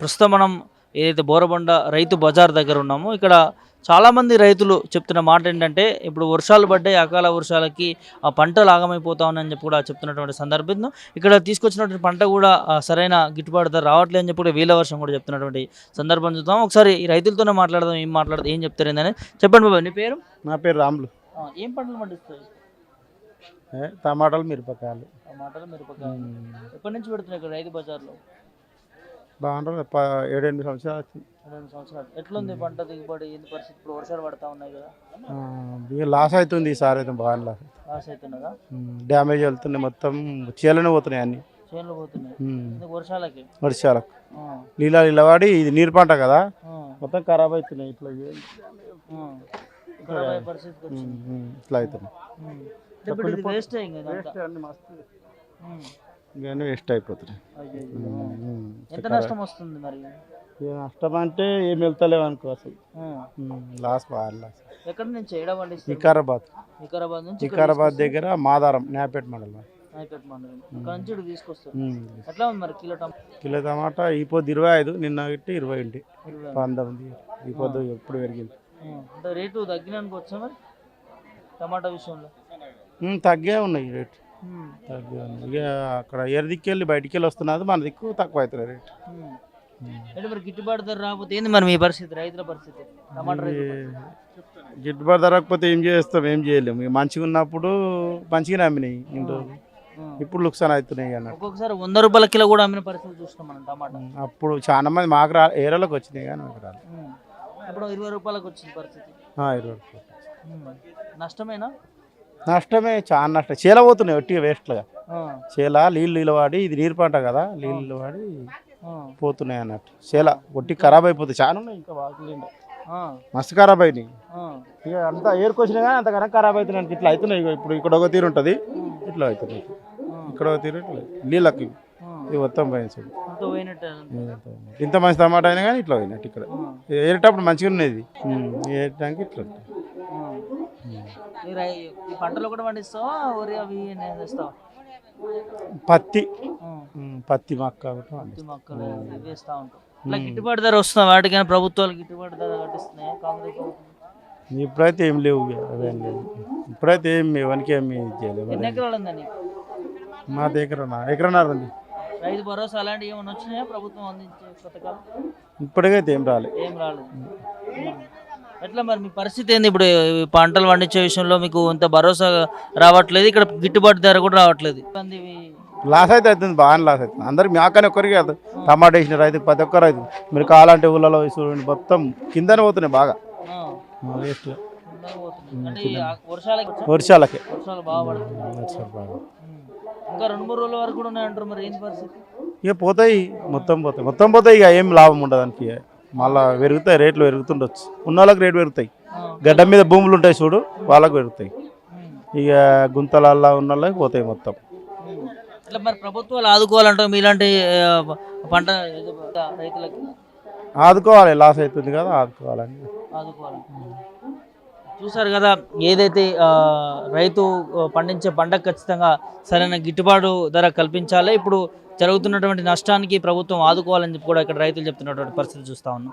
ప్రస్తుతం మనం ఏదైతే బోరబండ రైతు బజార్ దగ్గర ఉన్నామో ఇక్కడ చాలామంది రైతులు చెప్తున్న మాట ఏంటంటే ఇప్పుడు వర్షాలు పడ్డాయి అకాల వర్షాలకి ఆ పంటలు ఆగమైపోతా ఉన్నాయని చెప్పి కూడా చెప్తున్నటువంటి సందర్భంలో ఇక్కడ తీసుకొచ్చినటువంటి పంట కూడా సరైన గిట్టుబాటు ధర రావట్లేదు అని చెప్పి కూడా వీళ్ళ వర్షం కూడా చెప్తున్నటువంటి సందర్భం చూద్దాం. ఒకసారి ఈ రైతులతోనే మాట్లాడదాం, ఏం చెప్తారు ఏందని. చెప్పండి బాబా, నీ పేరు? నా పేరు రాములు. ఏం పంటలు పండిస్తాయి? టమాటాలు మిరపకాయలు. టమాటాలు మిరపకాయలు. ఎప్పటి నుంచి పెడుతున్నాయి ఇక్కడ రైతు బజార్లో? బాగుంటుంది. 7-8 సంవత్సరాలు వచ్చింది. 2 సంవత్సరాలు. ఎట్లుంది పంట దిగుబడి? ఏంది పరిస్థితి? ఇప్పుడు వర్షాలు పడతా ఉన్నాయి కదా, లాస్ అవుతుంది. ఈసారి అయితే బాగా లాస్ అవుతున్నదా? డ్యామేజ్ వెళ్తున్నాయి, మొత్తం చీలనే పోతున్నాయి అన్ని చేనులు పోతున్నాయి ఎందుకు? వర్షాలకి. వర్షాలకు నీళ్ళవాడి ఇది నీరు పంట కదా, మొత్తం ఖరాబ్ అవుతున్నాయి. పరిస్థితికి వచ్చింది. ఇట్లా అవుతున్నాయి. వేస్ట్ ఇవన్నీ వేస్ట్ అయిపోతున్నాయి. ఎంత నష్టం వస్తుంది మరి? నష్టం అంటే ఏం వెళ్తలేవు అనుకో, అసలు లాస్ బాగా లాస్. ఎక్కడి నుంచి? ఏడా పండిస్తారు? వికారాబాద్. వికారాబాద్ నుంచి? వికారాబాద్ దగ్గర మాదారం, నాపేట మండలం. నాయపేట మండలం. ఇక్కడ నుంచి ఇటు తీసుకొస్తారు. ఎట్లా ఉంది మరి కిలో టమాటా? ఈ పొద్దు 25, నిన్న పెట్టి 20 ఉండి 19. ఈ పొద్దు ఎప్పుడు పెరిగింది. అంటే రేటు తగ్గిన అనుకోవచ్చా మరి టమాటా విషయంలో? తగ్గే ఉన్నాయి రేటు, తగ్గే ఉన్నాయి. ఇక అక్కడ ఎరదిక్కెళ్ళి బయటికి వెళ్ళి వస్తున్నది, మన దిక్కు తక్కువ అవుతుంది రేటు. అంటే మరి గిట్టుబాటు ధర రాకపోతే ఏంది మరి మీ పరిస్థితి, రైతుల పరిస్థితి? టమాటా గిట్టుబాటు ధర రాకపోతే ఏం చేస్తాం, ఏం చేయలేము. ఇక మంచిగా ఉన్నప్పుడు మంచిగానే అమ్మినాయి ఇంట్లో, ఇప్పుడు లుక్సాన్ అవుతున్నాయి అన్న. ఒక్కొక్కసారి 100 రూపాయల కిలో కూడా అమ్మిన పరిస్థితి చూస్తాం మనం టమాటా. అప్పుడు చాలా మంది మాకు ఏరియాలోకి వచ్చినాయి కానీ మాకు రాలేదు. ఇప్పుడు 20 రూపాయలకు వచ్చిన పరిస్థితి. 20 రూపాయలు. నష్టమేనా? నష్టమే, చాలా నష్టం. చీల పోతున్నాయి ఒట్టిగా వేస్ట్లుగా. చీల నీళ్ళు వాడి, ఇది నీరు పంట కదా, నీళ్ళు వాడి పోతున్నాయి అన్నట్టు. చీల ఒట్టి ఖరాబ్ అయిపోతుంది. చాలా ఉన్నాయి ఇంకా వాకులు, మస్తు ఖరాబ్ అయినాయి. ఇక అంతా ఏరుకొచ్చినా కానీ అంతకన్నా ఖరాబ్ అవుతున్నాయి. ఇట్లా అవుతున్నాయి. ఇప్పుడు ఇక్కడ ఒక తీరు ఉంటుంది, ఇట్లా అవుతున్నాయి. ఇక్కడ ఒక తీరు ఇట్లా నీళ్ళకి ఇది మొత్తం పోయింది. ఇంత మంచి టమాటా అయినా కానీ ఇట్లా పోయినట్టు. ఇక్కడ ఏరేటప్పుడు మంచిగా ఉన్నది, ఏరటానికి ఇట్లా. పంటలు కూడా పండిస్తావా? వరి అవి వేస్తావా? పత్తి మక్క మొక్కలు వేస్తా ఉంటాం. ఇట్లా గిట్టుబాటు ధర వస్తుందా వాటికైనా? ప్రభుత్వాలు గిట్టుబాటు ధర కట్టిస్తున్నాయి కాంగ్రెస్ ప్రభుత్వం? ఇప్పుడైతే ఏం లేవు, అవేం లేవు. ఇప్పుడైతే ఏం ఎవరికి ఏమి చేయలేవు. ఎన్ని ఎకరాలు ఉందని మా దగ్గర? ఎకరన్నర ఉంది. రైతు భరోసా అలాంటివి ఏమైనా వచ్చినాయా ప్రభుత్వం అందించే పథకాలు? ఇప్పటికైతే ఏం రాలేదు. ఎట్లా మరి మీ పరిస్థితి ఏంది? ఇప్పుడు పంటలు పండించే విషయంలో మీకు ఇంత భరోసా రావట్లేదు, ఇక్కడ గిట్టుబాటు ధర కూడా రావట్లేదు. లాస్ అయితే అవుతుంది, బాగా లాస్ అవుతుంది. అందరికి మేకనే ఒక్కరికి కాదు, టమాటా వేసిన రైతుకి ప్రతి ఒక్క రైతు. మీరు కావాలంటే ఊళ్ళలో చూడండి, మొత్తం కిందనే పోతున్నాయి బాగా వేస్ట్. వర్షాలకే ఇంకా 2-3 రోజుల వరకు కూడా ఉన్నాయంటారు. మరి ఏంటి పరిస్థితి? ఇక పోతాయి, మొత్తం పోతాయి. ఇక ఏం లాభం ఉండదు దానికి. మళ్ళీ పెరుగుతాయి, రేట్లు పెరుగుతుండొచ్చు. ఉన్న వాళ్ళకి రేటు పెరుగుతాయి. గడ్డ మీద భూములు ఉంటాయి చూడు, వాళ్ళకు పెరుగుతాయి. ఇక గుంతలల్లా ఉన్న వాళ్ళకి పోతాయి మొత్తం. ఇట్లా మరి ప్రభుత్వాలు ఆదుకోవాలంటే మీలాంటి పంట రైతులకి ఆదుకోవాలి. లాస్ అవుతుంది కదా, ఆదుకోవాలి. చూసారు కదా, ఏదైతే రైతు పండించే పంటకు ఖచ్చితంగా సరైన గిట్టుబాటు ధర కల్పించాలి. ఇప్పుడు జరుగుతున్నటువంటి నష్టానికి ప్రభుత్వం ఆదుకోవాలని చెప్పి కూడా ఇక్కడ రైతులు చెప్తున్నటువంటి పరిస్థితి చూస్తా ఉన్నాం.